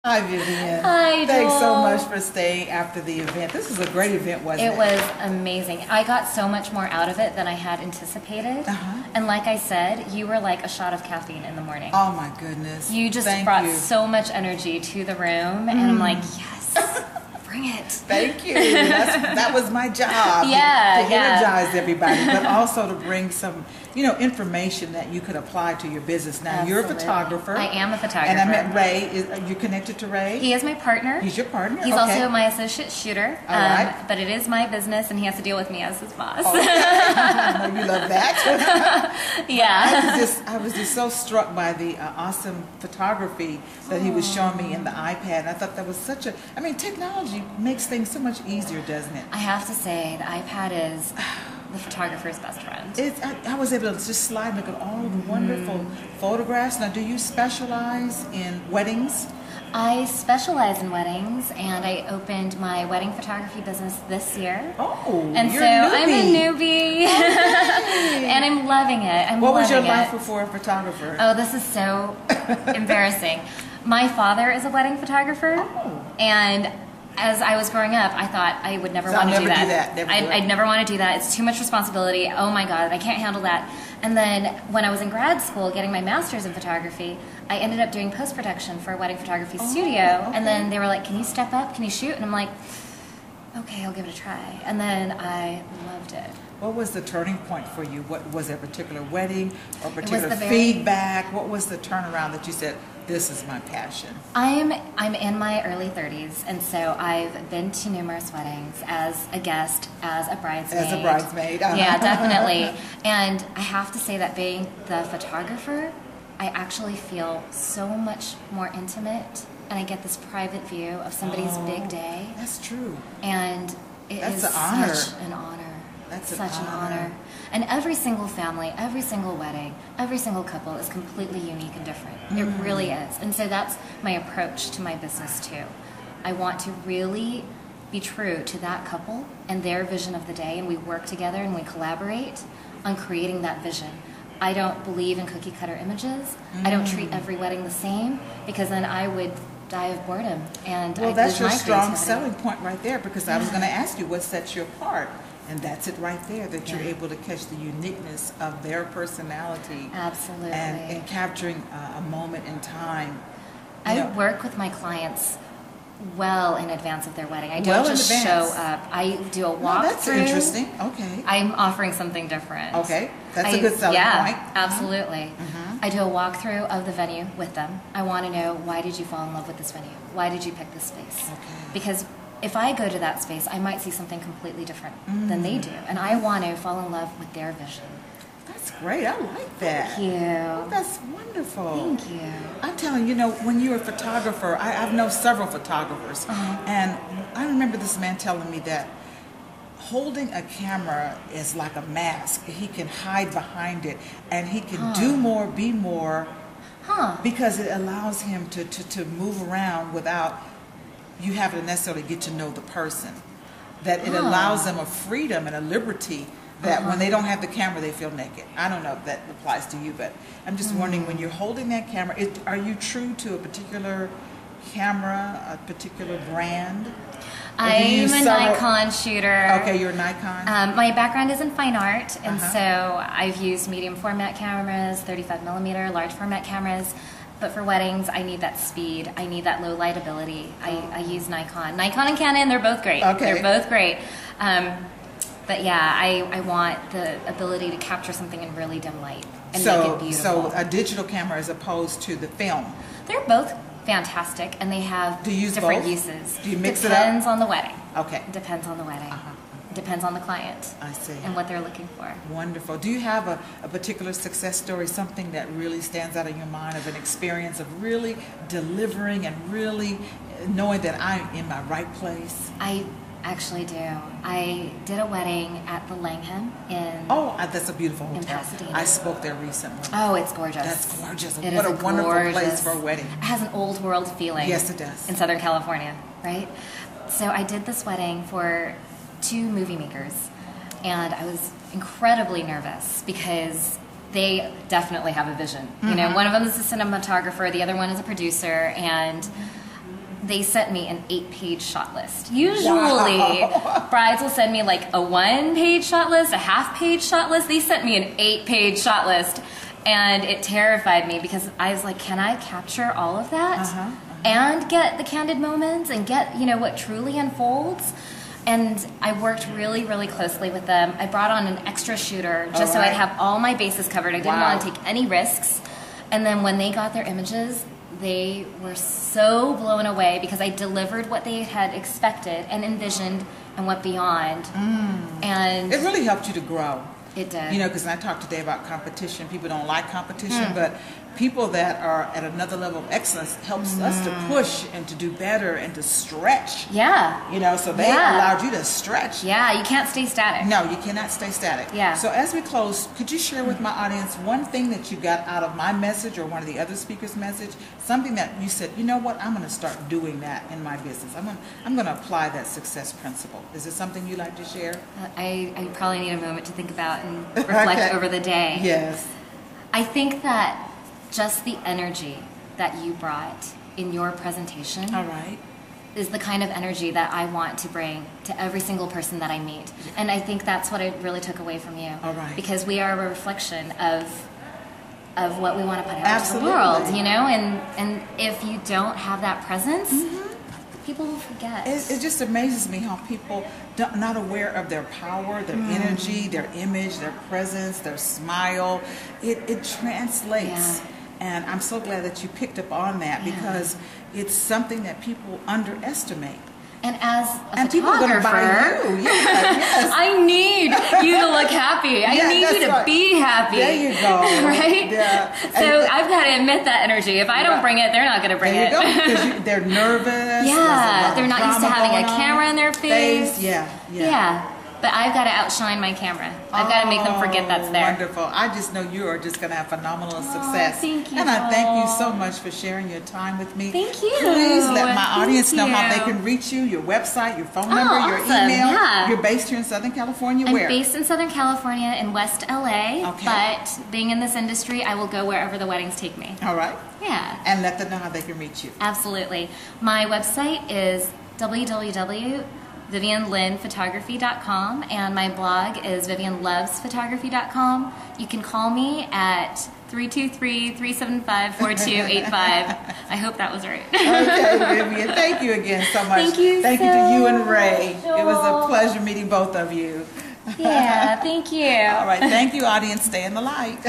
Hi, Vivian. Hi, Joel. Thanks so much for staying after the event. This was a great event, wasn't it? It was amazing. I got so much more out of it than I had anticipated. And like I said, you were like a shot of caffeine in the morning. Oh, my goodness. You just Thank brought you. so much energy to the room, and I'm like, yes, bring it. Thank you. That was my job. Yeah, to energize everybody, but also to bring some, information that you could apply to your business. Now, you're a photographer. I am a photographer. And I met Ray. Are you connected to Ray? He is my partner. He's your partner? He's okay. also my associate shooter. All right. But it is my business, and he has to deal with me as his boss. Okay. I know you love that. Yeah. I was just so struck by the awesome photography that he was showing me in the iPad. I thought that was technology makes things so much easier, doesn't it? I have to say, the iPad is the photographer's best friend. I was able to just slide and look at all the wonderful photographs. Now, do you specialize in weddings? I specialize in weddings, and I opened my wedding photography business this year. Oh, and you're so a newbie. I'm a newbie, and I'm loving it. What was your life before a photographer? Oh, this is so embarrassing. My father is a wedding photographer, and as I was growing up, I thought I would never want to do that. I'd never want to do that. It's too much responsibility. Oh my God, I can't handle that. And then when I was in grad school getting my master's in photography, I ended up doing post-production for a wedding photography studio. Okay. And then they were like, can you step up? Can you shoot? And I'm like, okay, I'll give it a try. And then I loved it. What was the turning point for you? What was a particular wedding or particular the feedback? What was the turnaround that you said, this is my passion? I'm in my early 30s, and so I've been to numerous weddings as a guest, as a bridesmaid. As a bridesmaid. Yeah, definitely. And I have to say that being the photographer, I actually feel so much more intimate, and I get this private view of somebody's big day. That's true. And That's is an honor. such an honor. That's such an honor. And every single family, every single wedding, every single couple is completely unique and different. It really is. And so that's my approach to my business too. I want to really be true to that couple and their vision of the day, and we work together and we collaborate on creating that vision. I don't believe in cookie cutter images. I don't treat every wedding the same, because then I would die of boredom. And Well, I'd that's lose your my strong creativity. selling point right there, because I was going to ask you what sets you apart. And that's it right there, that you're able to catch the uniqueness of their personality. Absolutely. And capturing a moment in time. I work with my clients well in advance of their wedding. I don't Well in just advance. show up. I do a walkthrough. No, that's interesting. Okay. I'm offering something different. Okay. That's a good selling point. Absolutely. I do a walkthrough of the venue with them. I want to know, why did you fall in love with this venue? Why did you pick this space? Okay. Because if I go to that space, I might see something completely different than they do. And I want to fall in love with their vision. That's great. I like that. Thank you. Oh, that's wonderful. Thank you. I'm telling you, when you're a photographer, I've known several photographers, and I remember this man telling me that holding a camera is like a mask. He can hide behind it, and he can do more, be more, because it allows him to move around without you having to necessarily get to know the person. That it allows them a freedom and a liberty that when they don't have the camera, they feel naked. I don't know if that applies to you, but I'm just wondering, when you're holding that camera, are you true to a particular camera, a particular brand? I'm a Nikon shooter. Okay, you're a Nikon. My background is in fine art, and so I've used medium format cameras, 35 millimeter, large format cameras. But for weddings, I need that speed. I need that low light ability. I use Nikon. Nikon and Canon, they're both great. Okay. They're both great. But yeah, I want the ability to capture something in really dim light and make it beautiful. So a digital camera as opposed to the film. They're both fantastic, and they have different uses. Do you mix it up? Depends on the wedding. Okay. Depends on the wedding. Depends on the client. I see. And what they're looking for. Wonderful. Do you have a particular success story, something that really stands out in your mind, of an experience of really delivering and really knowing that I'm in my right place? I actually do. I did a wedding at the Langham in that's a beautiful hotel. in Pasadena. I spoke there recently. Oh, it's gorgeous. That's gorgeous. It What is a wonderful gorgeous place for a wedding. It has an old world feeling. Yes, it does. In Southern California, right? So I did this wedding for 2 movie makers, and I was incredibly nervous because they definitely have a vision. You know, one of them is a cinematographer, the other one is a producer, and they sent me an 8-page shot list. Usually, brides will send me like a 1-page shot list, a half-page shot list. They sent me an 8-page shot list, and it terrified me because I was like, can I capture all of that and get the candid moments and get, you know, what truly unfolds? And I worked really, really closely with them. I brought on an extra shooter just so I'd have all my bases covered. I didn't want to take any risks. And then when they got their images, they were so blown away because I delivered what they had expected and envisioned and went beyond. And it really helped you to grow. It did. You know, because I talked today about competition. People don't like competition, but people that are at another level of excellence helps us to push and to do better and to stretch. Yeah. You know, so they allowed you to stretch. Yeah, you can't stay static. No, you cannot stay static. Yeah. So as we close, could you share with my audience one thing that you got out of my message or one of the other speakers' message? Something that you said, you know what, I'm going to start doing that in my business. I'm going to apply that success principle. Is it something you'd like to share? I probably need a moment to think about and reflect over the day. Yes. I think that just the energy that you brought in your presentation is the kind of energy that I want to bring to every single person that I meet. And I think that's what I really took away from you. Because we are a reflection of what we want to put out into the world, you know? And if you don't have that presence, people will forget. It just amazes me how people not aware of their power, their energy, their image, their presence, their smile. It translates. And I'm so glad that you picked up on that because it's something that people underestimate. And as a and people are going to buy you. I need you to look happy. I need you to be happy. There you go. Right? Yeah. So I've got to admit that energy. If I don't bring it, they're not going to bring it. There you go. Because they're nervous. Yeah. They're not used to having a camera in their face. Yeah. But I've got to outshine my camera. I've got to make them forget that's there. Wonderful. I just know you are just going to have phenomenal success. Thank you. And I thank you so much for sharing your time with me. Thank you. Please let my audience know how they can reach you, your website, your phone number, your email. Yeah. You're based here in Southern California. I'm Where? based in Southern California in West LA. Okay. But being in this industry, I will go wherever the weddings take me. All right. Yeah. And let them know how they can reach you. Absolutely. My website is www.vivianlinphotography.com and my blog is vivianlovesphotography.com. You can call me at 323-375-4285. I hope that was right. Okay, Vivian. Thank you again so much. Thank you Thank you to you and Ray. Sure. It was a pleasure meeting both of you. Yeah, thank you. All right. Thank you, audience. Stay in the light.